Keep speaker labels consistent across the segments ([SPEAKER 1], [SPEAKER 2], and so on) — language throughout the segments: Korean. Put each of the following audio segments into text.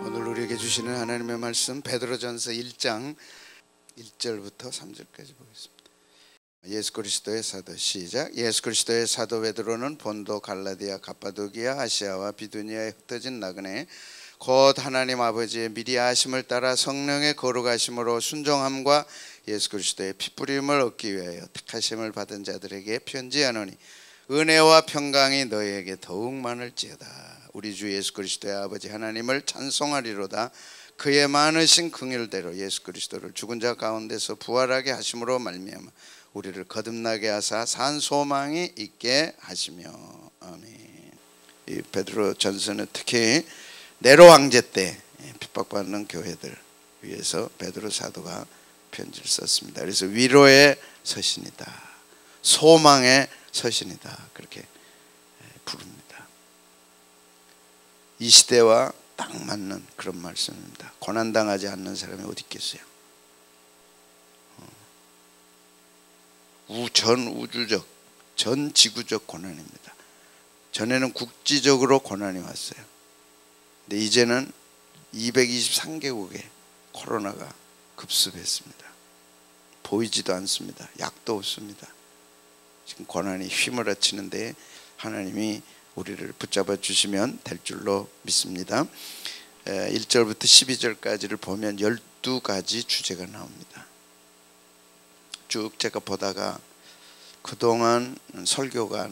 [SPEAKER 1] 오늘 우리에게 주시는 하나님의 말씀 베드로전서 1장 1절부터 3절까지 보겠습니다. 예수 그리스도의 사도 시작. 예수 그리스도의 사도 베드로는 본도, 갈라디아, 갑바도기아, 아시아와 비두니아에 흩어진 나그네 곧 하나님 아버지의 미리 아심을 따라 성령의 거룩하심으로 순종함과 예수 그리스도의 피뿌림을 얻기 위하여 택하심을 받은 자들에게 편지하노니 은혜와 평강이 너희에게 더욱 많을지어다. 우리 주 예수 그리스도의 아버지 하나님을 찬송하리로다. 그의 많으신 긍휼대로 예수 그리스도를 죽은 자 가운데서 부활하게 하심으로 말미암아 우리를 거듭나게 하사 산 소망이 있게 하시며. 아멘. 이 베드로 전서는 특히 네로 황제 때 핍박받는 교회들 위해서 베드로 사도가 편지를 썼습니다. 그래서 위로의 서신이다, 소망의 서신이다, 그렇게 부릅니다. 이 시대와 딱 맞는 그런 말씀입니다. 고난당하지 않는 사람이 어디 있겠어요? 전 우주적, 전 지구적 고난입니다. 전에는 국지적으로 고난이 왔어요. 근데 이제는 223개국에 코로나가 급습했습니다. 보이지도 않습니다. 약도 없습니다. 지금 고난이 휘몰아치는데 하나님이 우리를 붙잡아 주시면 될 줄로 믿습니다. 1절부터 12절까지를 보면 12가지 주제가 나옵니다. 쭉 제가 보다가 그동안 설교가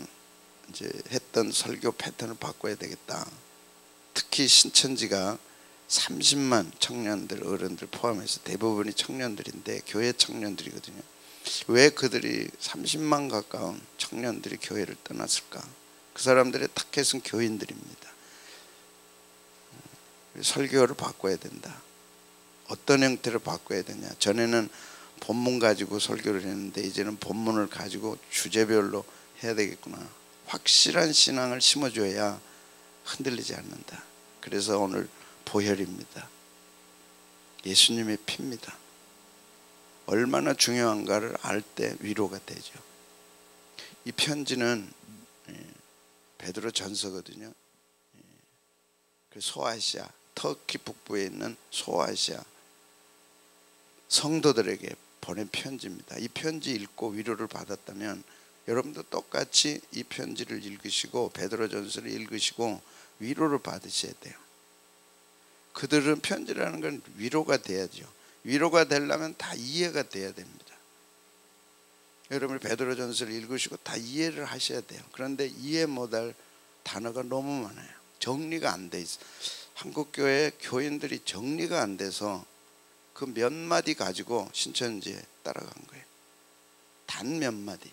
[SPEAKER 1] 이제 했던 설교 패턴을 바꿔야 되겠다. 특히 신천지가 30만 청년들, 어른들 포함해서 대부분이 청년들인데 교회 청년들이거든요. 왜 그들이 30만 가까운 청년들이 교회를 떠났을까? 그 사람들의 타겟은 교인들입니다. 설교를 바꿔야 된다. 어떤 형태로 바꿔야 되냐? 전에는 본문 가지고 설교를 했는데 이제는 본문을 가지고 주제별로 해야 되겠구나. 확실한 신앙을 심어줘야 흔들리지 않는다. 그래서 오늘 보혈입니다. 예수님의 피입니다. 얼마나 중요한가를 알 때 위로가 되죠. 이 편지는 베드로 전서거든요. 그 소아시아, 터키 북부에 있는 소아시아 성도들에게 보낸 편지입니다. 이 편지 읽고 위로를 받았다면 여러분도 똑같이 이 편지를 읽으시고 베드로 전서를 읽으시고 위로를 받으셔야 돼요. 그들은 편지라는 건 위로가 돼야죠. 위로가 되려면 다 이해가 돼야 됩니다. 여러분 베드로 전서를 읽으시고 다 이해를 하셔야 돼요. 그런데 이해 못할 단어가 너무 많아요. 정리가 안 돼 있어요. 한국교회 교인들이 정리가 안 돼서 그 몇 마디 가지고 신천지에 따라간 거예요. 단 몇 마디.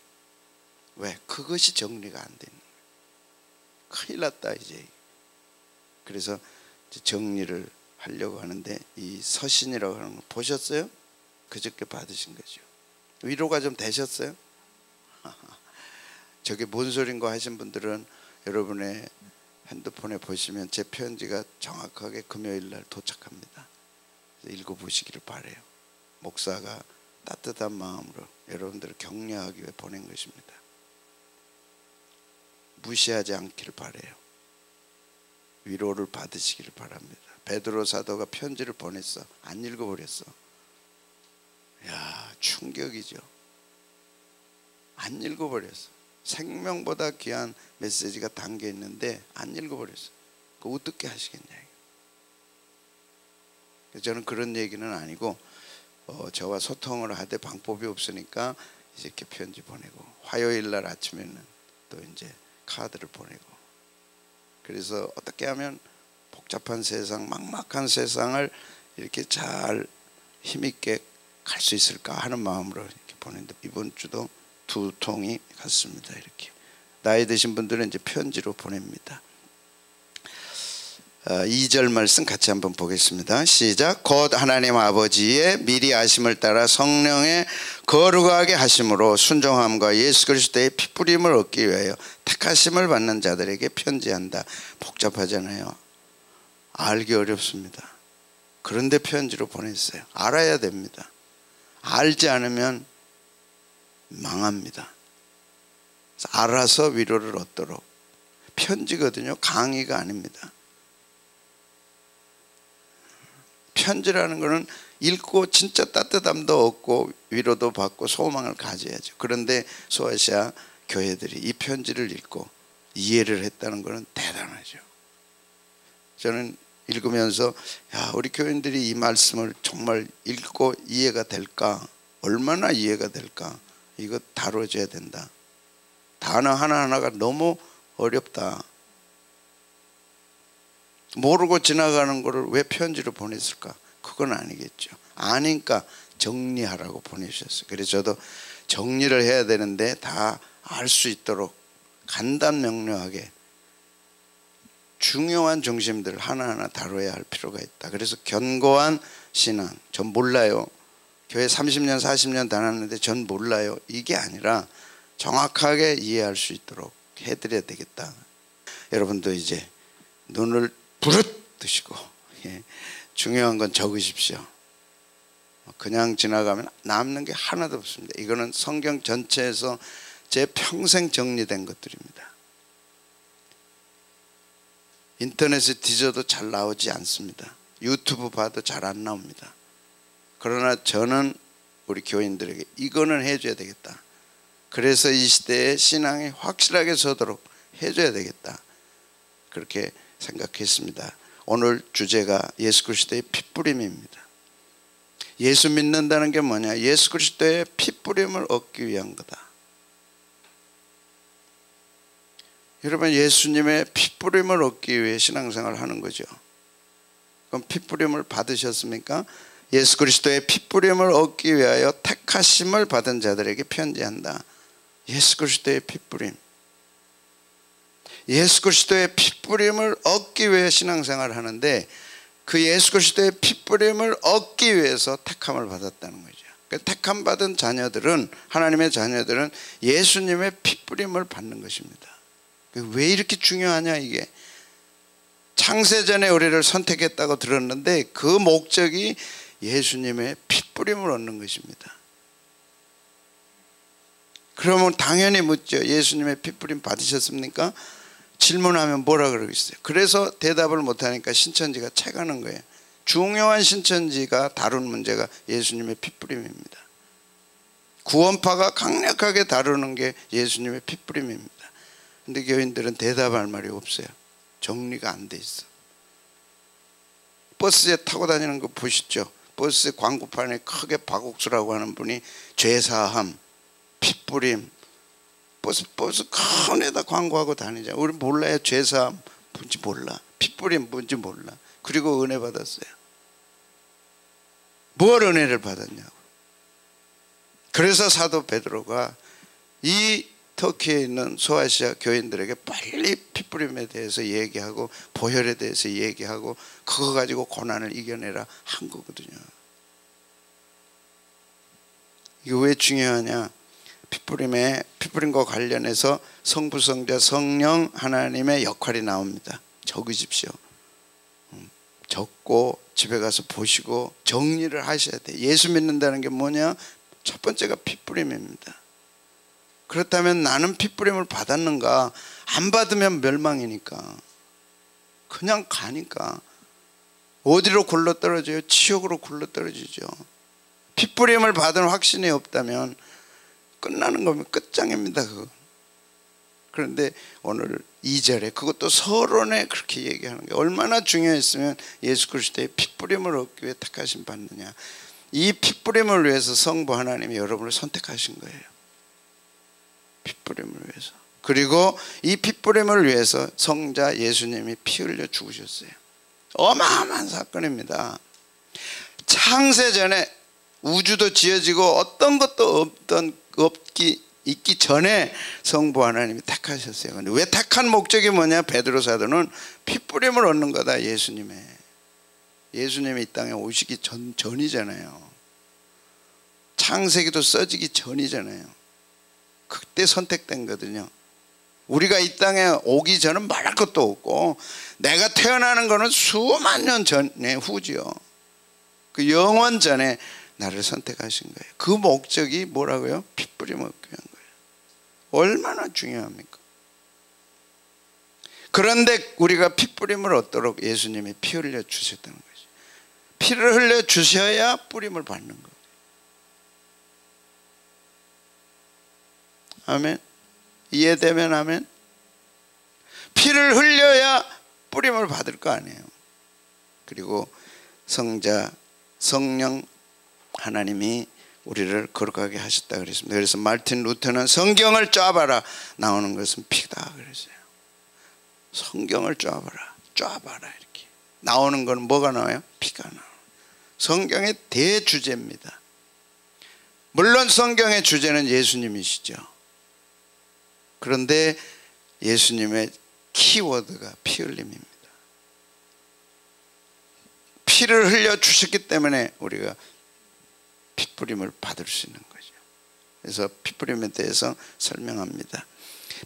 [SPEAKER 1] 왜? 그것이 정리가 안 되는 거예요. 큰일 났다 이제. 그래서 정리를 하려고 하는데 이 서신이라고 하는 거 보셨어요? 그저께 받으신 거죠. 위로가 좀 되셨어요? 저게 뭔 소린가 하신 분들은 여러분의 핸드폰에 보시면 제 편지가 정확하게 금요일 날 도착합니다. 읽어보시기를 바라요. 목사가 따뜻한 마음으로 여러분들을 격려하기 위해 보낸 것입니다. 무시하지 않기를 바라요. 위로를 받으시기를 바랍니다. 베드로 사도가 편지를 보냈어. 안 읽어버렸어. 야, 충격이죠. 안 읽어버렸어. 생명보다 귀한 메시지가 담겨 있는데 안 읽어버렸어. 그거 어떻게 하시겠냐. 저는 그런 얘기는 아니고 저와 소통을 하되 방법이 없으니까 이렇게 편지 보내고 화요일 날 아침에는 또 이제 카드를 보내고 그래서 어떻게 하면 복잡한 세상, 막막한 세상을 이렇게 잘 힘있게 갈 수 있을까 하는 마음으로 이렇게 보냈는데 이번 주도 2통이 갔습니다. 이렇게 나이 드신 분들은 이제 편지로 보냅니다. 2절 말씀 같이 한번 보겠습니다. 시작. 곧 하나님 아버지의 미리 아심을 따라 성령의 거룩하게 하심으로 순종함과 예수 그리스도의 피뿌림을 얻기 위하여 택하심을 받는 자들에게 편지한다. 복잡하잖아요. 알기 어렵습니다. 그런데 편지로 보냈어요. 알아야 됩니다. 알지 않으면 망합니다. 알아서 위로를 얻도록. 편지거든요. 강의가 아닙니다. 편지라는 것은 읽고 진짜 따뜻함도 얻고 위로도 받고 소망을 가져야죠. 그런데 소아시아 교회들이 이 편지를 읽고 이해를 했다는 것은 대단하죠. 저는 읽으면서 야, 우리 교인들이 이 말씀을 정말 읽고 이해가 될까? 얼마나 이해가 될까? 이거 다뤄줘야 된다. 단어 하나하나가 너무 어렵다. 모르고 지나가는 거를 왜 편지로 보냈을까? 그건 아니겠죠. 아니까 정리하라고 보내주셨어요. 그래서 저도 정리를 해야 되는데 다 알 수 있도록 간단명료하게 중요한 중심들을 하나하나 다뤄야 할 필요가 있다. 그래서 견고한 신앙, 전 몰라요. 교회 30년 40년 다녔는데 전 몰라요. 이게 아니라 정확하게 이해할 수 있도록 해드려야 되겠다. 여러분도 이제 눈을 부릅 뜨시고 중요한 건 적으십시오. 그냥 지나가면 남는 게 하나도 없습니다. 이거는 성경 전체에서 제 평생 정리된 것들입니다. 인터넷에 뒤져도 잘 나오지 않습니다. 유튜브 봐도 잘 안 나옵니다. 그러나 저는 우리 교인들에게 이거는 해줘야 되겠다. 그래서 이 시대에 신앙이 확실하게 서도록 해줘야 되겠다. 그렇게 생각했습니다. 오늘 주제가 예수 그리스도의 피뿌림입니다. 예수 믿는다는 게 뭐냐? 예수 그리스도의 피뿌림을 얻기 위한 거다. 여러분, 예수님의 피뿌림을 얻기 위해 신앙생활을 하는 거죠. 그럼 피뿌림을 받으셨습니까? 예수 그리스도의 피뿌림을 얻기 위하여 택하심을 받은 자들에게 편지한다. 예수 그리스도의 피뿌림, 예수 그리스도의 피뿌림을 얻기 위해 신앙생활을 하는데 그 예수 그리스도의 피뿌림을 얻기 위해서 택함을 받았다는 거죠. 그러니까 택함 받은 자녀들은, 하나님의 자녀들은 예수님의 피뿌림을 받는 것입니다. 왜 이렇게 중요하냐? 이게 창세전에 우리를 선택했다고 들었는데 그 목적이 예수님의 피뿌림을 얻는 것입니다. 그러면 당연히 묻죠. 예수님의 피뿌림 받으셨습니까? 질문하면 뭐라 그러겠어요? 그래서 대답을 못하니까 신천지가 채가는 거예요. 중요한 신천지가 다룬 문제가 예수님의 피뿌림입니다. 구원파가 강력하게 다루는 게 예수님의 피뿌림입니다. 근데 교인들은 대답할 말이 없어요. 정리가 안 돼 있어. 버스에 타고 다니는 거 보시죠. 버스 광고판에 크게 박옥수라고 하는 분이 죄사함, 피뿌림, 버스 큰 데다 광고하고 다니자. 우리 몰라요. 죄사함 뭔지 몰라, 피뿌림 뭔지 몰라. 그리고 은혜 받았어요. 뭘 은혜를 받았냐고. 그래서 사도 베드로가 이 터키에 있는 소아시아 교인들에게 빨리 피뿌림에 대해서 얘기하고 보혈에 대해서 얘기하고 그거 가지고 고난을 이겨내라 한 거거든요. 이게 왜 중요하냐? 피뿌림과 관련해서 성부, 성자, 성령 하나님의 역할이 나옵니다. 적으십시오. 적고 집에 가서 보시고 정리를 하셔야 돼요. 예수 믿는다는 게 뭐냐? 첫 번째가 피뿌림입니다. 그렇다면 나는 피뿌림을 받았는가? 안 받으면 멸망이니까. 그냥 가니까. 어디로 굴러떨어져요? 지옥으로 굴러떨어지죠. 피뿌림을 받은 확신이 없다면 끝나는 거면 끝장입니다. 그거. 그런데 오늘 2절에 그것도 서론에 그렇게 얘기하는 게 얼마나 중요했으면 예수 그리스도의 피뿌림을 얻기 위해 택하심 받느냐. 이 피뿌림을 위해서 성부 하나님이 여러분을 선택하신 거예요. 피뿌림을 위해서. 그리고 이 피뿌림을 위해서 성자 예수님이 피 흘려 죽으셨어요. 어마어마한 사건입니다. 창세전에 우주도 지어지고 어떤 것도 있기 전에 성부 하나님이 택하셨어요. 근데 왜 택한 목적이 뭐냐? 베드로 사도는 피뿌림을 얻는 거다. 예수님이 이 땅에 오시기 전이잖아요. 창세기도 써지기 전이잖아요. 그때 선택된 거거든요. 우리가 이 땅에 오기 전은 말할 것도 없고 내가 태어나는 거는 수만 년 전의 후지요. 그 영원 전에 나를 선택하신 거예요. 그 목적이 뭐라고요? 피뿌림 얻기 위한 거예요. 얼마나 중요합니까? 그런데 우리가 피뿌림을 얻도록 예수님이 피 흘려 주셨다는 거죠. 피를 흘려 주셔야 뿌림을 받는 거예요. 아멘. 이해되면 아멘. 피를 흘려야 뿌림을 받을 거 아니에요. 그리고 성자, 성령 하나님이 우리를 거룩하게 하셨다 그랬습니다. 그래서 마르틴 루터는 성경을 쫙봐라 나오는 것은 피다 그랬어요. 성경을 쫙봐라 이렇게 나오는 건 뭐가 나와요? 피가 나와요. 성경의 대주제입니다. 물론 성경의 주제는 예수님이시죠. 그런데 예수님의 키워드가 피 흘림입니다. 피를 흘려 주셨기 때문에 우리가 피뿌림을 받을 수 있는 거죠. 그래서 피뿌림에 대해서 설명합니다.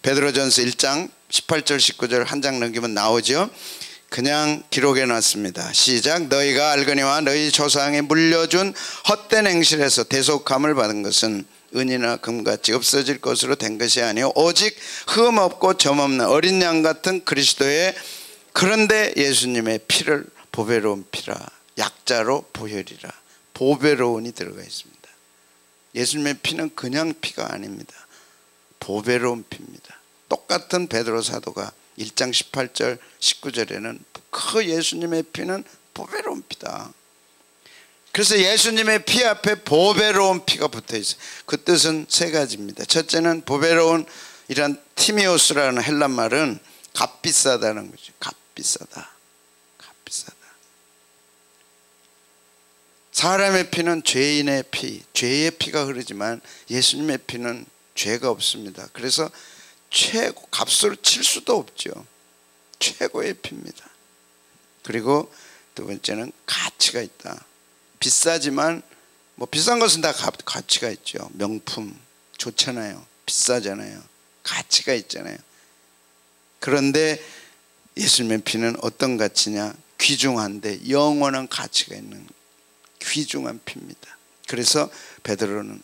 [SPEAKER 1] 베드로전서 1장 18절 19절 한 장 넘기면 나오죠. 그냥 기록해 놨습니다. 시작. 너희가 알거니와 너희 조상에 물려준 헛된 행실에서 대속함을 받은 것은 은이나 금같이 없어질 것으로 된 것이 아니요 오직 흠 없고 점 없는 어린 양 같은 그리스도의, 그런데 예수님의 피를 보배로운 피라, 약자로 보혈이라, 보배로운이 들어가 있습니다. 예수님의 피는 그냥 피가 아닙니다. 보배로운 피입니다. 똑같은 베드로 사도가 1장 18절 19절에는 그 예수님의 피는 보배로운 피다. 그래서 예수님의 피 앞에 보배로운 피가 붙어 있어요. 그 뜻은 세 가지입니다. 첫째는 보배로운 이란 티미오스라는 헬란 말은 값비싸다는 거죠. 값비싸다. 사람의 피는 죄인의 피, 죄의 피가 흐르지만 예수님의 피는 죄가 없습니다. 그래서 최고, 값으로 칠 수도 없죠. 최고의 피입니다. 그리고 두 번째는 가치가 있다. 비싸지만 뭐 비싼 것은 다 가치가 있죠. 명품 좋잖아요. 비싸잖아요. 가치가 있잖아요. 그런데 예수님의 피는 어떤 가치냐? 귀중한데 영원한 가치가 있는 귀중한 피입니다. 그래서 베드로는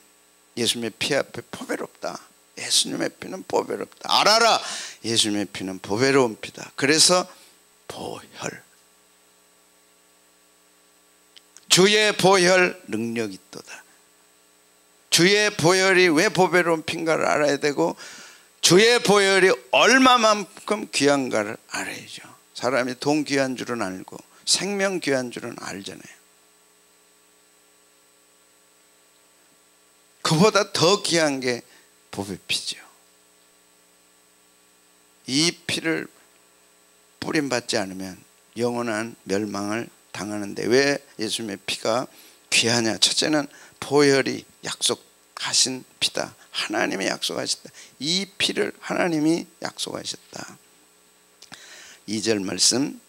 [SPEAKER 1] 예수님의 피 앞에 보배롭다. 예수님의 피는 보배롭다. 알아라. 예수님의 피는 보배로운 피다. 그래서 보혈. 주의 보혈 능력이 있도다. 주의 보혈이 왜 보배로운 피인가를 알아야 되고 주의 보혈이 얼마만큼 귀한가를 알아야죠. 사람이 돈 귀한 줄은 알고 생명 귀한 줄은 알잖아요. 그보다 더 귀한 게 보배 피죠. 이 피를 뿌림받지 않으면 영원한 멸망을 당하는데 왜 예수님의 피가 귀하냐? 첫째는 보혈이 약속하신 피다. 하나님이 약속하셨다. 이 피를 하나님이 약속하셨다. 2절 말씀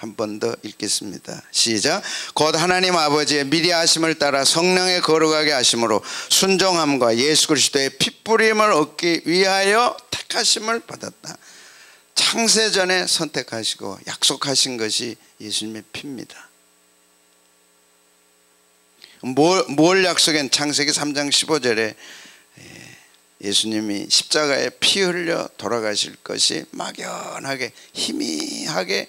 [SPEAKER 1] 한 번 더 읽겠습니다. 시작. 곧 하나님 아버지의 미리 하심을 따라 성령의 거룩하게 하심으로 순종함과 예수 그리스도의 피뿌림을 얻기 위하여 택하심을 받았다. 창세전에 선택하시고 약속하신 것이 예수님의 피입니다. 뭘 약속한? 창세기 3장 15절에 예수님이 십자가에 피 흘려 돌아가실 것이 막연하게 희미하게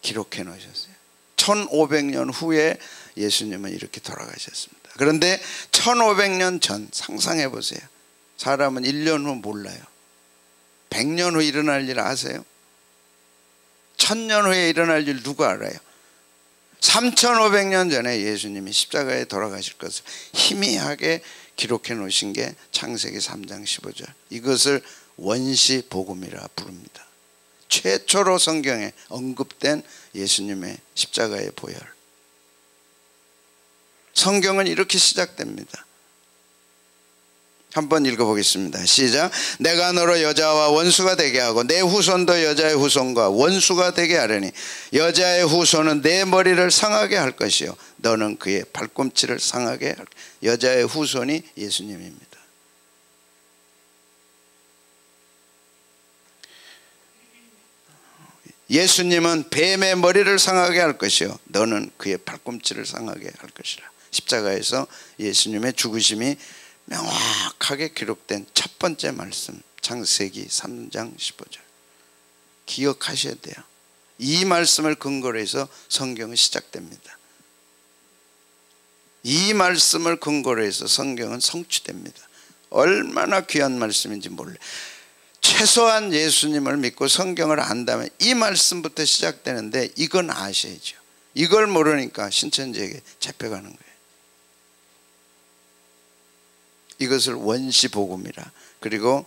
[SPEAKER 1] 기록해 놓으셨어요. 1500년 후에 예수님은 이렇게 돌아가셨습니다. 그런데 1500년 전 상상해 보세요. 사람은 1년 후 몰라요. 100년 후 일어날 일 아세요? 1000년 후에 일어날 일 누가 알아요? 3500년 전에 예수님이 십자가에 돌아가실 것을 희미하게 기록해 놓으신 게 창세기 3장 15절. 이것을 원시 복음이라 부릅니다. 최초로 성경에 언급된 예수님의 십자가의 보혈. 성경은 이렇게 시작됩니다. 한번 읽어보겠습니다. 시작. 내가 너로 여자와 원수가 되게 하고 내 후손도 여자의 후손과 원수가 되게 하려니 여자의 후손은 내 머리를 상하게 할 것이요 너는 그의 발꿈치를 상하게 할 것이요. 여자의 후손이 예수님입니다. 예수님은 뱀의 머리를 상하게 할 것이요 너는 그의 발꿈치를 상하게 할 것이라. 십자가에서 예수님의 죽으심이 명확하게 기록된 첫 번째 말씀, 창세기 3장 15절. 기억하셔야 돼요. 이 말씀을 근거로 해서 성경은 시작됩니다. 이 말씀을 근거로 해서 성경은 성취됩니다. 얼마나 귀한 말씀인지 몰라요. 최소한 예수님을 믿고 성경을 안다면 이 말씀부터 시작되는데 이건 아셔야죠. 이걸 모르니까 신천지에게 잡혀가는 거예요. 이것을 원시복음이라. 그리고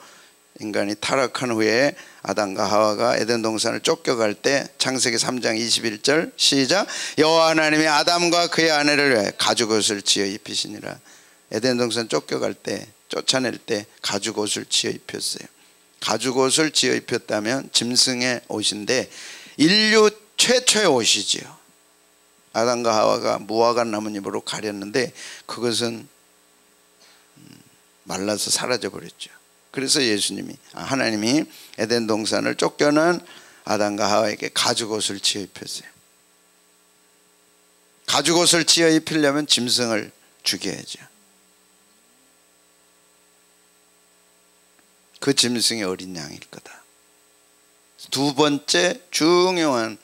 [SPEAKER 1] 인간이 타락한 후에 아담과 하와가 에덴 동산을 쫓겨갈 때 창세기 3장 21절 시작. 여호와 하나님이 아담과 그의 아내를 위하여 가죽옷을 지어 입히시니라. 에덴 동산 쫓겨갈 때, 쫓아낼 때 가죽옷을 지어 입혔어요. 가죽옷을 지어 입혔다면 짐승의 옷인데 인류 최초의 옷이지요. 아담과 하와가 무화과 나뭇잎으로 가렸는데 그것은 말라서 사라져 버렸죠. 그래서 하나님이 에덴 동산을 쫓겨난 아담과 하와에게 가죽옷을 지어 입혔어요. 가죽옷을 지어 입히려면 짐승을 죽여야죠. 그 짐승이 어린 양일 거다. 두 번째 중요한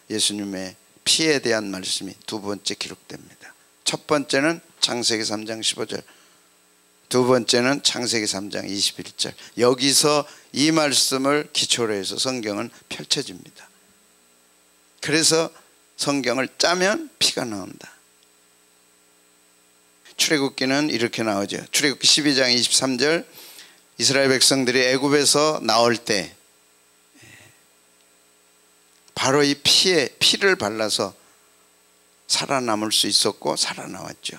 [SPEAKER 1] 예수님의 피에 대한 말씀이 두 번째 기록됩니다. 첫 번째는 창세기 3장 15절, 두 번째는 창세기 3장 21절. 여기서 이 말씀을 기초로 해서 성경은 펼쳐집니다. 그래서 성경을 짜면 피가 나온다. 출애굽기는 이렇게 나오죠. 출애굽기 12장 23절 이스라엘 백성들이 애굽에서 나올 때 바로 이 피를 발라서 살아남을 수 있었고 살아나왔죠.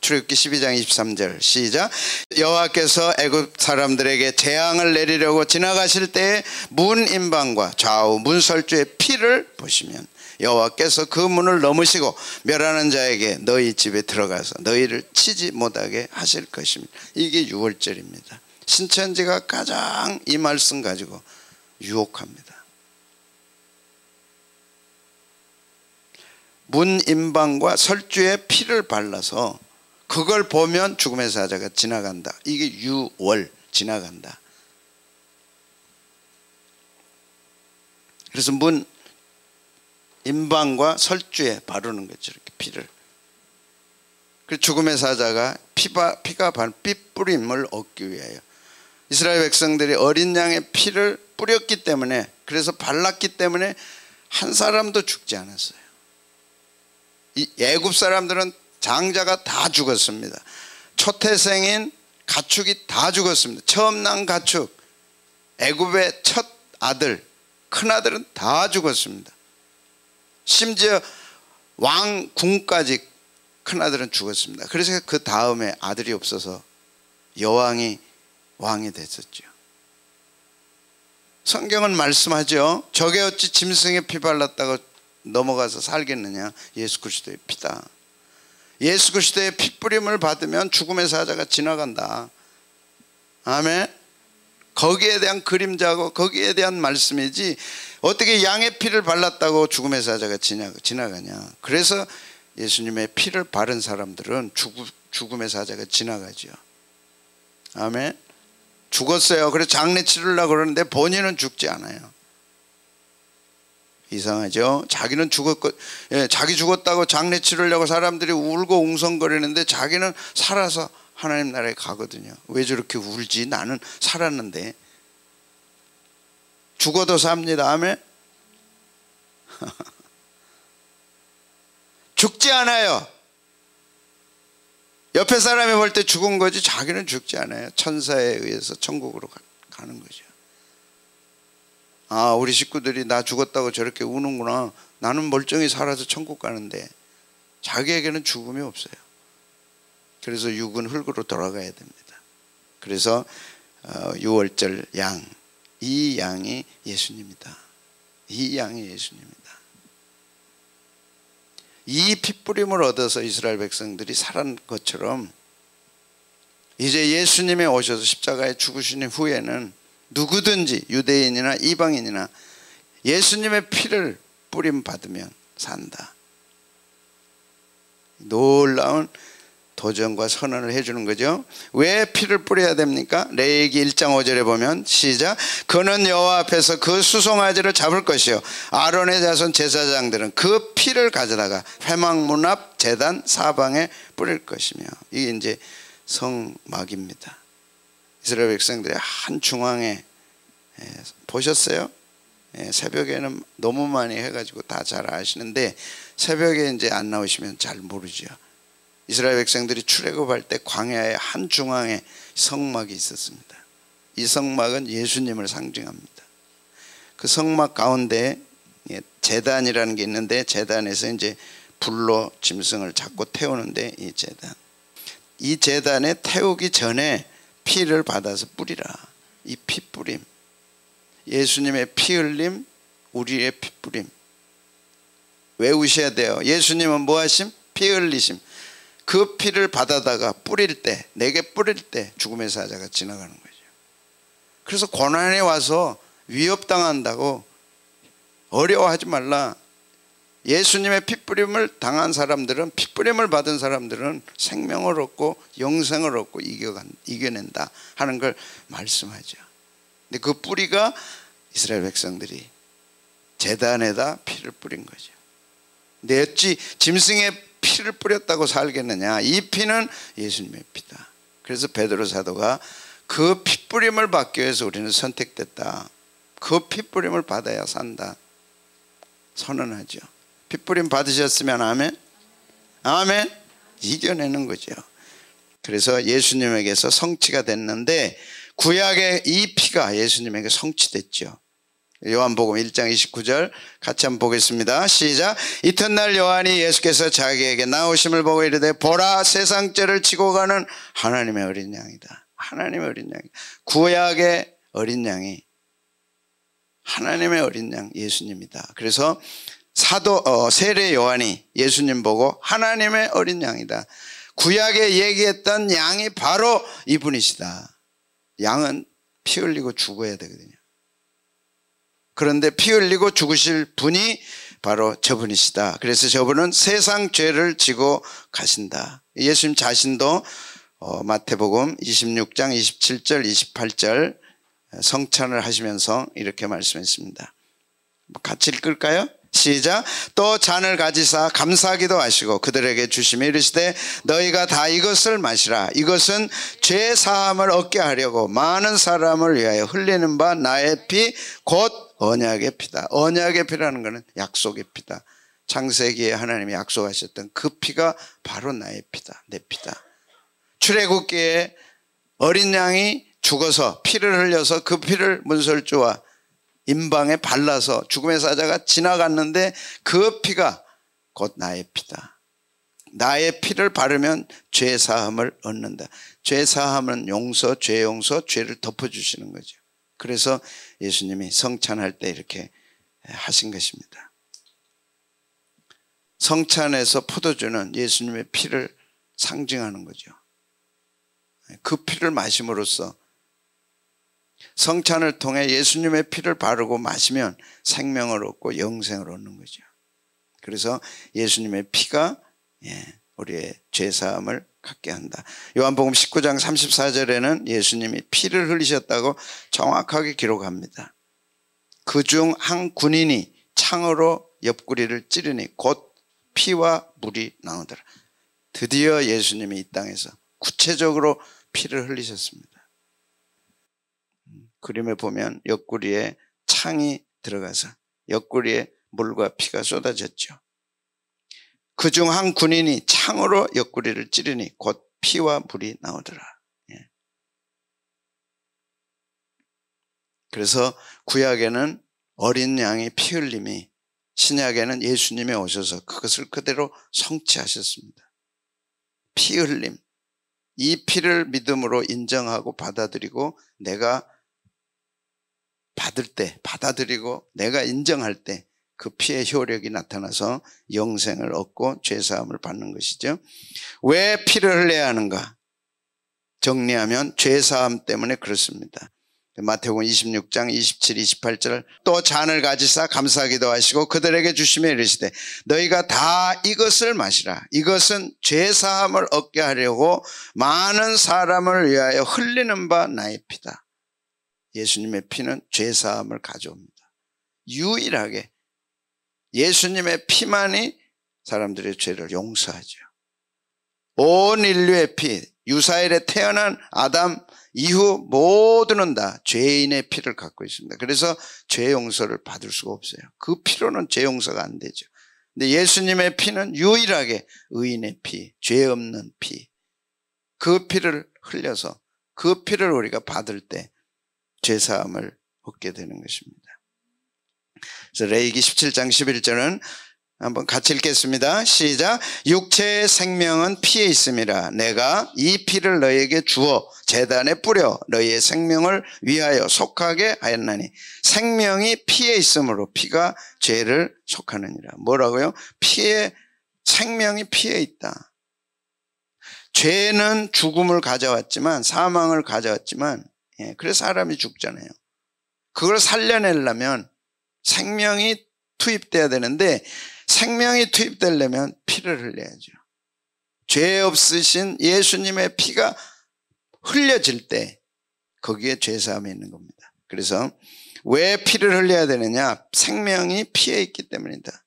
[SPEAKER 1] 출애굽기 12장 23절 시작. 여호와께서 애굽 사람들에게 재앙을 내리려고 지나가실 때에 문 임방과 좌우 문 설주의 피를 보시면 여호와께서 그 문을 넘으시고 멸하는 자에게 너희 집에 들어가서 너희를 치지 못하게 하실 것입니다. 이게 6월절입니다. 신천지가 가장 이 말씀 가지고 유혹합니다. 문 임방과 설주의 피를 발라서 그걸 보면 죽음의 사자가 지나간다. 이게 6월 지나간다. 그래서 문 임방과 설주에 바르는 거죠. 이렇게 피를. 그 죽음의 사자가 피가 바른 핏뿌림을 얻기 위하여 이스라엘 백성들이 어린 양의 피를 뿌렸기 때문에, 그래서 발랐기 때문에 한 사람도 죽지 않았어요. 이 애굽 사람들은 장자가 다 죽었습니다. 초태생인 가축이 다 죽었습니다. 처음 난 가축, 애굽의 첫 아들, 큰 아들은 다 죽었습니다. 심지어 왕궁까지 큰 아들은 죽었습니다. 그래서 그 다음에 아들이 없어서 여왕이 왕이 됐었죠. 성경은 말씀하죠. 저게 어찌 짐승의 피 발랐다고 넘어가서 살겠느냐. 예수 그리스도의 피다. 예수 그리스도의 핏뿌림을 받으면 죽음의 사자가 지나간다. 아멘. 거기에 대한 그림자고 거기에 대한 말씀이지 어떻게 양의 피를 발랐다고 죽음의 사자가 지나가냐. 그래서 예수님의 피를 바른 사람들은 죽음의 사자가 지나가죠. 아멘. 죽었어요. 그래서 장례 치르려고 그러는데 본인은 죽지 않아요. 이상하죠. 자기는 자기 죽었다고 장례 치르려고 사람들이 울고 웅성거리는데 자기는 살아서 하나님 나라에 가거든요. 왜 저렇게 울지? 나는 살았는데. 죽어도 삽니다. 아멘. 죽지 않아요. 옆에 사람이 볼 때 죽은 거지 자기는 죽지 않아요. 천사에 의해서 천국으로 가는 거죠. 아, 우리 식구들이 나 죽었다고 저렇게 우는구나. 나는 멀쩡히 살아서 천국 가는데. 자기에게는 죽음이 없어요. 그래서 육은 흙으로 돌아가야 됩니다. 그래서 6월절 양, 이 양이 예수님이다. 이 양이 예수님이다. 이 핏뿌림을 얻어서 이스라엘 백성들이 살은 것처럼 이제 예수님이 오셔서 십자가에 죽으신 후에는 누구든지 유대인이나 이방인이나 예수님의 피를 뿌림 받으면 산다. 놀라운 도전과 선언을 해주는 거죠. 왜 피를 뿌려야 됩니까? 레위기 1장 5절에 보면 시작. 그는 여호와 앞에서 그 수송아지를 잡을 것이요 아론의 자손 제사장들은 그 피를 가져다가 회막문 앞 제단 사방에 뿌릴 것이며, 이게 이제 성막입니다. 이스라엘 백성들이 한 중앙에 보셨어요? 새벽에는 너무 많이 해가지고 다 잘 아시는데 새벽에 이제 안 나오시면 잘 모르죠. 이스라엘 백성들이 출애굽할 때 광야의 한 중앙에 성막이 있었습니다. 이 성막은 예수님을 상징합니다. 그 성막 가운데 제단이라는 게 있는데, 제단에서 이제 불로 짐승을 자꾸 태우는데, 이 제단에 태우기 전에 피를 받아서 뿌리라. 이 피 뿌림, 예수님의 피 흘림, 우리의 피 뿌림 외우셔야 돼요. 예수님은 뭐 하심? 피 흘리심. 그 피를 받아다가 뿌릴 때, 내게 뿌릴 때 죽음의 사자가 지나가는 거죠. 그래서 고난에 와서 위협당한다고 어려워하지 말라. 예수님의 핏뿌림을 당한 사람들은, 핏뿌림을 받은 사람들은 생명을 얻고 영생을 얻고 이겨낸다 하는 걸 말씀하죠. 근데 그 뿌리가 이스라엘 백성들이 제단에다 피를 뿌린 거죠. 근데 어찌 짐승의 피를 뿌렸다고 살겠느냐? 이 피는 예수님의 피다. 그래서 베드로 사도가 그 핏뿌림을 받기 위해서 우리는 선택됐다, 그 핏뿌림을 받아야 산다 선언하죠. 핏뿌림 받으셨으면 아멘? 아멘? 이겨내는 거죠. 그래서 예수님에게서 성취가 됐는데, 구약의 이 피가 예수님에게 성취됐죠. 요한복음 1장 29절 같이 한번 보겠습니다. 시작. 이튿날 요한이 예수께서 자기에게 나오심을 보고 이르되 보라, 세상 죄를 지고 가는 하나님의 어린 양이다. 하나님의 어린 양이다. 구약의 어린 양이 하나님의 어린 양 예수님이다. 그래서 세례 요한이 예수님 보고 하나님의 어린 양이다. 구약에 얘기했던 양이 바로 이분이시다. 양은 피 흘리고 죽어야 되거든요. 그런데 피 흘리고 죽으실 분이 바로 저분이시다. 그래서 저분은 세상 죄를 지고 가신다. 예수님 자신도 마태복음 26장 27절 28절 성찬을 하시면서 이렇게 말씀했습니다. 같이 읽을까요? 시작. 또 잔을 가지사 감사기도 하시고 그들에게 주시며 이르시되 너희가 다 이것을 마시라. 이것은 죄 사함을 얻게 하려고 많은 사람을 위하여 흘리는 바 나의 피 곧 언약의 피다. 언약의 피라는 것은 약속의 피다. 창세기에 하나님이 약속하셨던 그 피가 바로 나의 피다, 내 피다. 출애굽기에 어린 양이 죽어서 피를 흘려서 그 피를 문설주와 임방에 발라서 죽음의 사자가 지나갔는데 그 피가 곧 나의 피다. 나의 피를 바르면 죄 사함을 얻는다. 죄 사함은 용서, 죄 용서, 죄를 덮어주시는 거죠. 그래서 예수님이 성찬할 때 이렇게 하신 것입니다. 성찬에서 포도주는 예수님의 피를 상징하는 거죠. 그 피를 마심으로써 성찬을 통해 예수님의 피를 바르고 마시면 생명을 얻고 영생을 얻는 거죠. 그래서 예수님의 피가 우리의 죄사함을 갖게 한다. 요한복음 19장 34절에는 예수님이 피를 흘리셨다고 정확하게 기록합니다. 그중 한 군인이 창으로 옆구리를 찌르니 곧 피와 물이 나오더라. 드디어 예수님이 이 땅에서 구체적으로 피를 흘리셨습니다. 그림에 보면 옆구리에 창이 들어가서 옆구리에 물과 피가 쏟아졌죠. 그중 한 군인이 창으로 옆구리를 찌르니 곧 피와 물이 나오더라. 그래서 구약에는 어린 양의 피 흘림이, 신약에는 예수님이 오셔서 그것을 그대로 성취하셨습니다. 피 흘림, 이 피를 믿음으로 인정하고 받아들이고 내가 받을 때, 받아들이고 내가 인정할 때 그 피의 효력이 나타나서 영생을 얻고 죄사함을 받는 것이죠. 왜 피를 흘려야 하는가? 정리하면 죄사함 때문에 그렇습니다. 마태복음 26장 27, 28절 또 잔을 가지사 감사하기도 하시고 그들에게 주시며 이르시되 너희가 다 이것을 마시라. 이것은 죄사함을 얻게 하려고 많은 사람을 위하여 흘리는 바 나의 피다. 예수님의 피는 죄사함을 가져옵니다. 유일하게 예수님의 피만이 사람들의 죄를 용서하죠. 온 인류의 피, 유사일에 태어난 아담 이후 모두는 다 죄인의 피를 갖고 있습니다. 그래서 죄 용서를 받을 수가 없어요. 그 피로는 죄 용서가 안 되죠. 근데 예수님의 피는 유일하게 의인의 피, 죄 없는 피. 그 피를 흘려서 그 피를 우리가 받을 때 죄사함을 얻게 되는 것입니다. 그래서 레위기 17장 11절은 한번 같이 읽겠습니다. 시작. 육체의 생명은 피에 있음이라. 내가 이 피를 너희에게 주어 제단에 뿌려 너희의 생명을 위하여 속하게 하였나니 생명이 피에 있으므로 피가 죄를 속하느니라. 뭐라고요? 생명이 피에 있다. 죄는 죽음을 가져왔지만, 사망을 가져왔지만, 그래서 사람이 죽잖아요. 그걸 살려내려면 생명이 투입돼야 되는데, 생명이 투입되려면 피를 흘려야죠. 죄 없으신 예수님의 피가 흘려질 때 거기에 죄사함이 있는 겁니다. 그래서 왜 피를 흘려야 되느냐? 생명이 피에 있기 때문이다.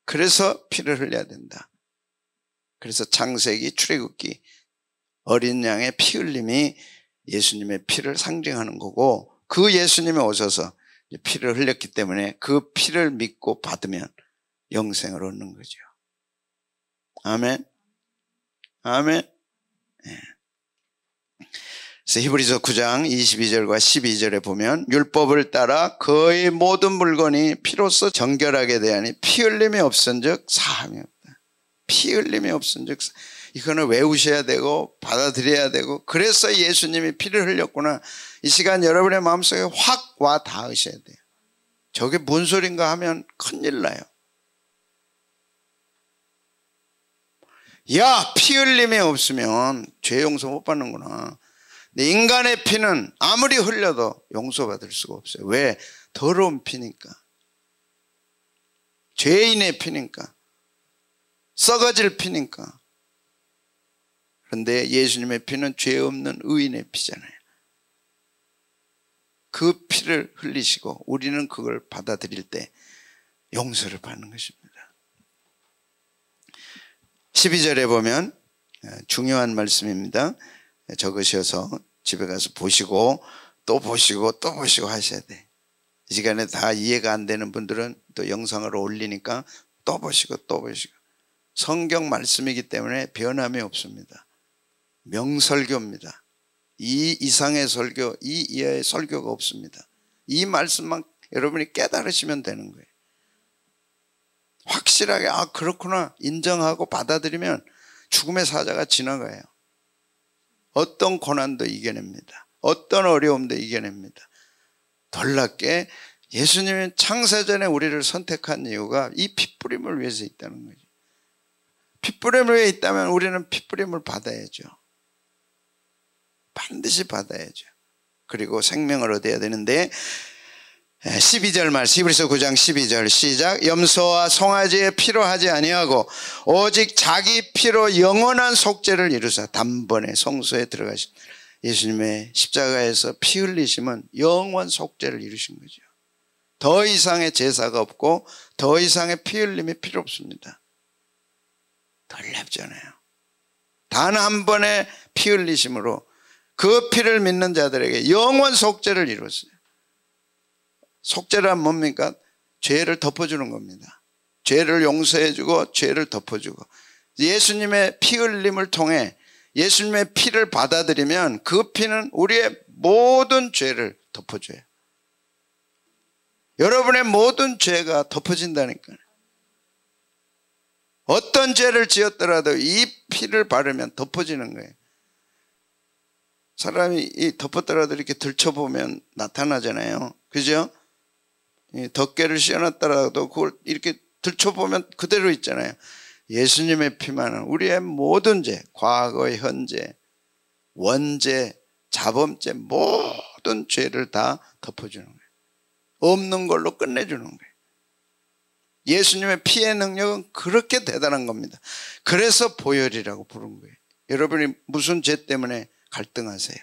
[SPEAKER 1] 그래서 피를 흘려야 된다. 그래서 창세기, 출애굽기, 어린 양의 피 흘림이 예수님의 피를 상징하는 거고, 그 예수님이 오셔서 피를 흘렸기 때문에 그 피를 믿고 받으면 영생을 얻는 거죠. 아멘. 아멘. 네. 그래서 히브리서 9장 22절과 12절에 보면 율법을 따라 거의 모든 물건이 피로써 정결하게 되하니 피 흘림이 없은즉 사함이 없다. 피 흘림이 없은즉 이거는 외우셔야 되고 받아들여야 되고, 그래서 예수님이 피를 흘렸구나. 이 시간 여러분의 마음속에 확 와 닿으셔야 돼요. 저게 뭔 소린가 하면 큰일 나요. 야, 피 흘림이 없으면 죄 용서 못 받는구나. 근데 인간의 피는 아무리 흘려도 용서받을 수가 없어요. 왜? 더러운 피니까. 죄인의 피니까. 썩어질 피니까. 그런데 예수님의 피는 죄 없는 의인의 피잖아요. 그 피를 흘리시고 우리는 그걸 받아들일 때 용서를 받는 것입니다. 12절에 보면 중요한 말씀입니다. 적으셔서 집에 가서 보시고 또 보시고 또 보시고 하셔야 돼. 이 시간에 다 이해가 안 되는 분들은 또 영상으로 올리니까 또 보시고 또 보시고. 성경 말씀이기 때문에 변함이 없습니다. 명설교입니다. 이 이상의 설교, 이 이하의 설교가 없습니다. 이 말씀만 여러분이 깨달으시면 되는 거예요. 확실하게 그렇구나 인정하고 받아들이면 죽음의 사자가 지나가요. 어떤 고난도 이겨냅니다. 어떤 어려움도 이겨냅니다. 놀랍게 예수님은 창세전에 우리를 선택한 이유가 이 핏부림을 위해서 있다는 거죠. 핏부림을 위해 있다면 우리는 핏부림을 받아야죠. 반드시 받아야죠. 그리고 생명을 얻어야 되는데 12절 말씀, 히브리서 9장 12절 시작. 염소와 송아지의 피로 하지 아니하고 오직 자기 피로 영원한 속죄를 이루사 단번에 성소에 들어가신 예수님의 십자가에서 피 흘리심은 영원 속죄를 이루신 거죠. 더 이상의 제사가 없고 더 이상의 피 흘림이 필요 없습니다. 놀랍잖아요. 단 한 번의 피 흘리심으로 그 피를 믿는 자들에게 영원 속죄를 이뤘어요. 속죄란 뭡니까? 죄를 덮어주는 겁니다. 죄를 용서해주고 죄를 덮어주고, 예수님의 피 흘림을 통해 예수님의 피를 받아들이면 그 피는 우리의 모든 죄를 덮어줘요. 여러분의 모든 죄가 덮어진다니까요. 어떤 죄를 지었더라도 이 피를 바르면 덮어지는 거예요. 사람이 이 덮었더라도 이렇게 들춰보면 나타나잖아요. 그죠? 덮개를 씌워놨더라도 그걸 이렇게 들춰보면 그대로 있잖아요. 예수님의 피만은 우리의 모든 죄, 과거, 현재, 원죄, 자범죄 모든 모든 죄를 다 덮어주는 거예요. 없는 걸로 끝내주는 거예요. 예수님의 피의 능력은 그렇게 대단한 겁니다. 그래서 보혈이라고 부른 거예요. 여러분이 무슨 죄 때문에 갈등하세요?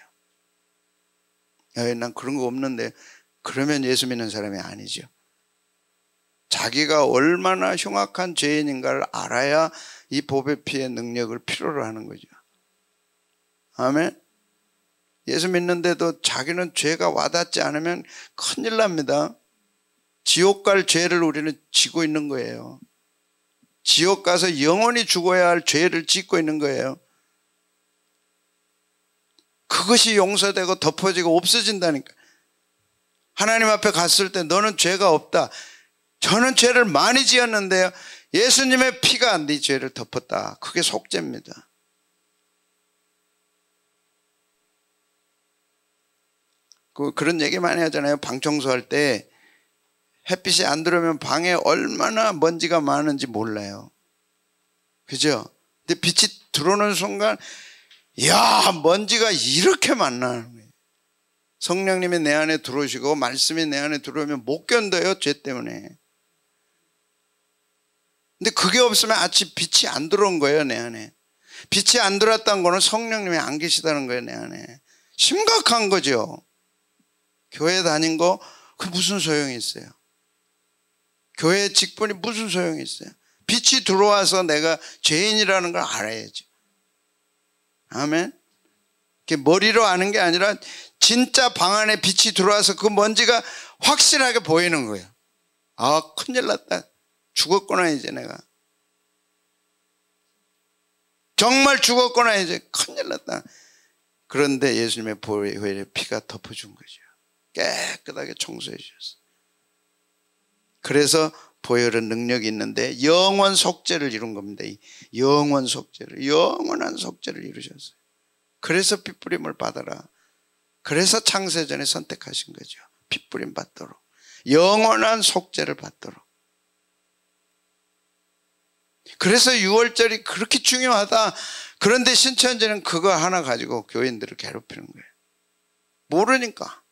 [SPEAKER 1] 난 그런 거 없는데, 그러면 예수 믿는 사람이 아니죠. 자기가 얼마나 흉악한 죄인인가를 알아야 이 복의 피의 능력을 필요로 하는 거죠. 아멘. 예수 믿는데도 자기는 죄가 와닿지 않으면 큰일 납니다. 지옥 갈 죄를 우리는 지고 있는 거예요. 지옥 가서 영원히 죽어야 할 죄를 짓고 있는 거예요. 그것이 용서되고 덮어지고 없어진다니까. 하나님 앞에 갔을 때 너는 죄가 없다. 저는 죄를 많이 지었는데요, 예수님의 피가 네 죄를 덮었다. 그게 속죄입니다. 그런 얘기 많이 하잖아요. 방 청소할 때 햇빛이 안 들어오면 방에 얼마나 먼지가 많은지 몰라요. 그죠? 근데 빛이 들어오는 순간, 이야, 먼지가 이렇게 많나. 성령님이 내 안에 들어오시고 말씀이 내 안에 들어오면 못 견뎌요, 죄 때문에. 근데 그게 없으면 아침 빛이 안 들어온 거예요, 내 안에. 빛이 안 들어왔다는 거는 성령님이 안 계시다는 거예요, 내 안에. 심각한 거죠. 교회 다닌 거, 그 무슨 소용이 있어요? 교회 직분이 무슨 소용이 있어요? 빛이 들어와서 내가 죄인이라는 걸 알아야죠. 아멘. 머리로 아는 게 아니라 진짜 방 안에 빛이 들어와서 그 먼지가 확실하게 보이는 거예요. 아, 큰일 났다. 죽었구나, 이제 내가. 정말 죽었구나, 이제 큰일 났다. 그런데 예수님의 보혈의 피가 덮어준 거죠. 깨끗하게 청소해 주셨어요. 그래서 보혈은 능력이 있는데 영원 속죄를 이룬 겁니다. 영원 속죄를, 영원한 속죄를 이루셨어요. 그래서 핏부림을 받아라. 그래서 창세전에 선택하신 거죠. 핏부림 받도록, 영원한 속죄를 받도록. 그래서 유월절이 그렇게 중요하다. 그런데 신천지는 그거 하나 가지고 교인들을 괴롭히는 거예요. 모르니까.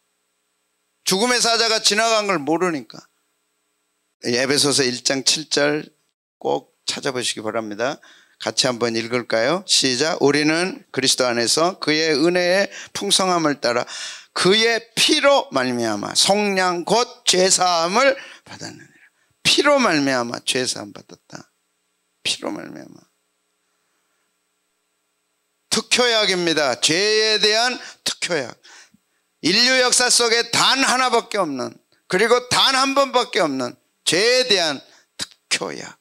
[SPEAKER 1] 죽음의 사자가 지나간 걸 모르니까. 에베소서 1장 7절 꼭 찾아보시기 바랍니다. 같이 한번 읽을까요? 시작. 우리는 그리스도 안에서 그의 은혜의 풍성함을 따라 그의 피로 말미암아 속량 곧 죄사함을 받았느니라. 피로 말미암아 죄사함 받았다. 피로 말미암아. 특효약입니다. 죄에 대한 특효약. 인류 역사 속에 단 하나밖에 없는, 그리고 단 한 번밖에 없는 죄에 대한 특효약,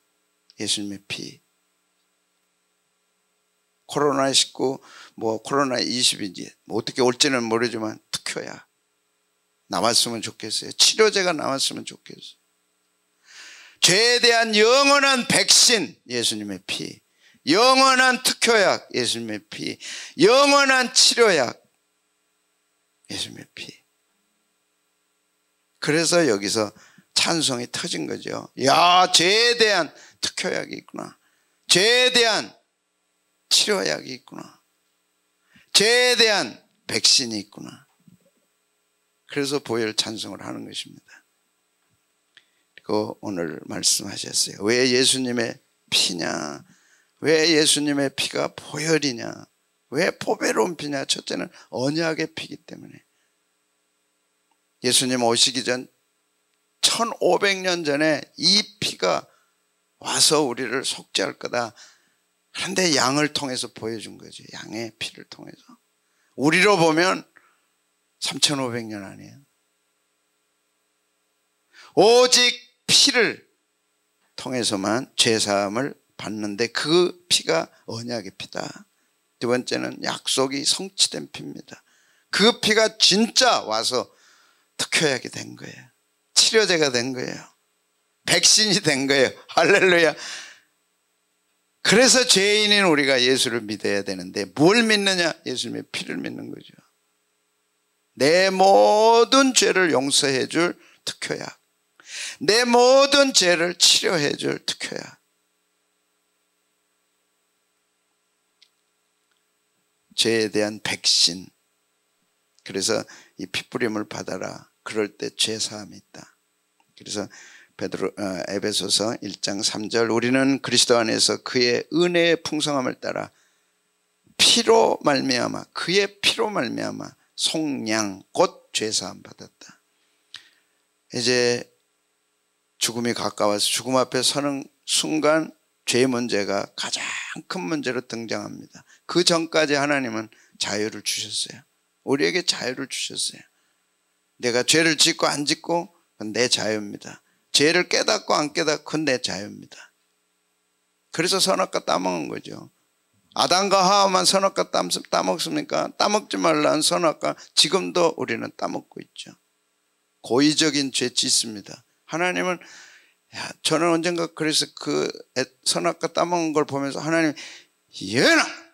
[SPEAKER 1] 예수님의 피. 코로나19 코로나20인지 어떻게 올지는 모르지만 특효약 나왔으면 좋겠어요. 치료제가 나왔으면 좋겠어요. 죄에 대한 영원한 백신, 예수님의 피. 영원한 특효약, 예수님의 피. 영원한 치료약, 예수님의 피. 그래서 여기서 찬송이 터진 거죠. 야, 죄에 대한 특효약이 있구나. 죄에 대한 치료약이 있구나. 죄에 대한 백신이 있구나. 그래서 보혈 찬송을 하는 것입니다. 그리고 오늘 말씀하셨어요. 왜 예수님의 피냐? 왜 예수님의 피가 보혈이냐? 왜 보배로운 피냐? 첫째는 언약의 피이기 때문에. 예수님 오시기 전 1500년 전에 이 피가 와서 우리를 속죄할 거다. 그런데 양을 통해서 보여준 거죠. 양의 피를 통해서. 우리로 보면 3500년 아니에요. 오직 피를 통해서만 죄사함을 받는데 그 피가 언약의 피다. 두 번째는 약속이 성취된 피입니다. 그 피가 진짜 와서 특효약이 된 거예요. 치료제가 된 거예요. 백신이 된 거예요. 할렐루야. 그래서 죄인인 우리가 예수를 믿어야 되는데 뭘 믿느냐? 예수님의 피를 믿는 거죠. 내 모든 죄를 용서해 줄 특효약, 내 모든 죄를 치료해 줄 특효약. 죄에 대한 백신. 그래서 이 핏부림을 받아라. 그럴 때 죄사함이 있다. 그래서 에베소서 1장 3절 우리는 그리스도 안에서 그의 은혜의 풍성함을 따라 피로 말미암아 그의 피로 말미암아 속량 곧 죄사함 받았다. 이제 죽음이 가까워서 죽음 앞에 서는 순간 죄 문제가 가장 큰 문제로 등장합니다. 그 전까지 하나님은 자유를 주셨어요. 우리에게 자유를 주셨어요. 내가 죄를 짓고 안 짓고 그건 내 자유입니다. 죄를 깨닫고 안 깨닫고 그건 내 자유입니다. 그래서 선악과 따먹은 거죠. 아담과 하와만 선악과 따먹습니까? 따먹지 말라는 선악과 지금도 우리는 따먹고 있죠. 고의적인 죄 짓습니다. 하나님은 저는 언젠가 그래서 그 선악과 따먹은 걸 보면서 하나님 얘나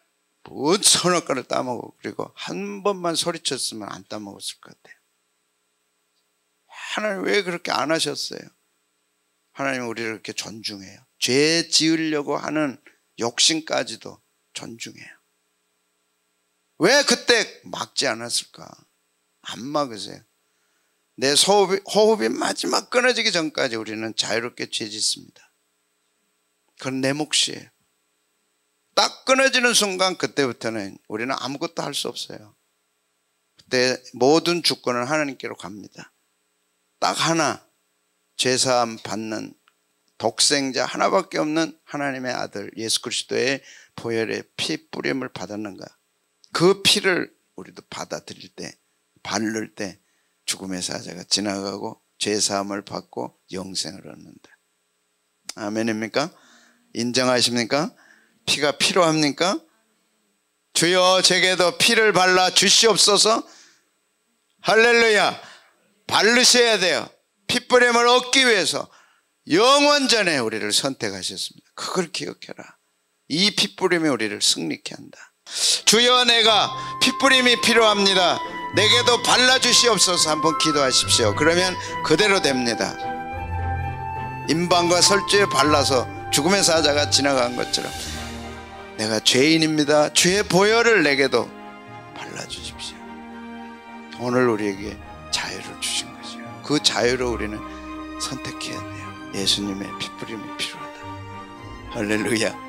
[SPEAKER 1] 뭔 선악과를 따먹어. 그리고 한 번만 소리쳤으면 안 따먹었을 것 같아요. 하나님 왜 그렇게 안 하셨어요? 하나님은 우리를 그렇게 존중해요. 죄 지으려고 하는 욕심까지도 존중해요. 왜 그때 막지 않았을까? 안 막으세요. 내 호흡이 마지막 끊어지기 전까지 우리는 자유롭게 죄 짓습니다. 그건 내 몫이에요. 딱 끊어지는 순간 그때부터는 우리는 아무것도 할 수 없어요. 그때 모든 주권은 하나님께로 갑니다. 딱 하나 죄사함 받는 독생자 하나밖에 없는 하나님의 아들 예수 그리스도의 보혈의 피 뿌림을 받았는가? 그 피를 우리도 받아들일 때 바를 때 죽음의 사자가 지나가고 죄사함을 받고 영생을 얻는다. 아멘입니까? 인정하십니까? 피가 필요합니까? 주여 제게도 피를 발라 주시옵소서. 할렐루야. 바르셔야 돼요. 핏부림을 얻기 위해서 영원전에 우리를 선택하셨습니다. 그걸 기억해라. 이 핏부림이 우리를 승리케 한다. 주여 내가 핏부림이 필요합니다. 내게도 발라주시옵소서. 한번 기도하십시오. 그러면 그대로 됩니다. 임방과 설주에 발라서 죽음의 사자가 지나간 것처럼 내가 죄인입니다. 주의 보혈을 내게도 발라주십시오. 오늘 우리에게 자유를 주신 거죠. 그 자유로 우리는 선택해야 돼요. 예수님의 핏부림이 필요하다. 할렐루야.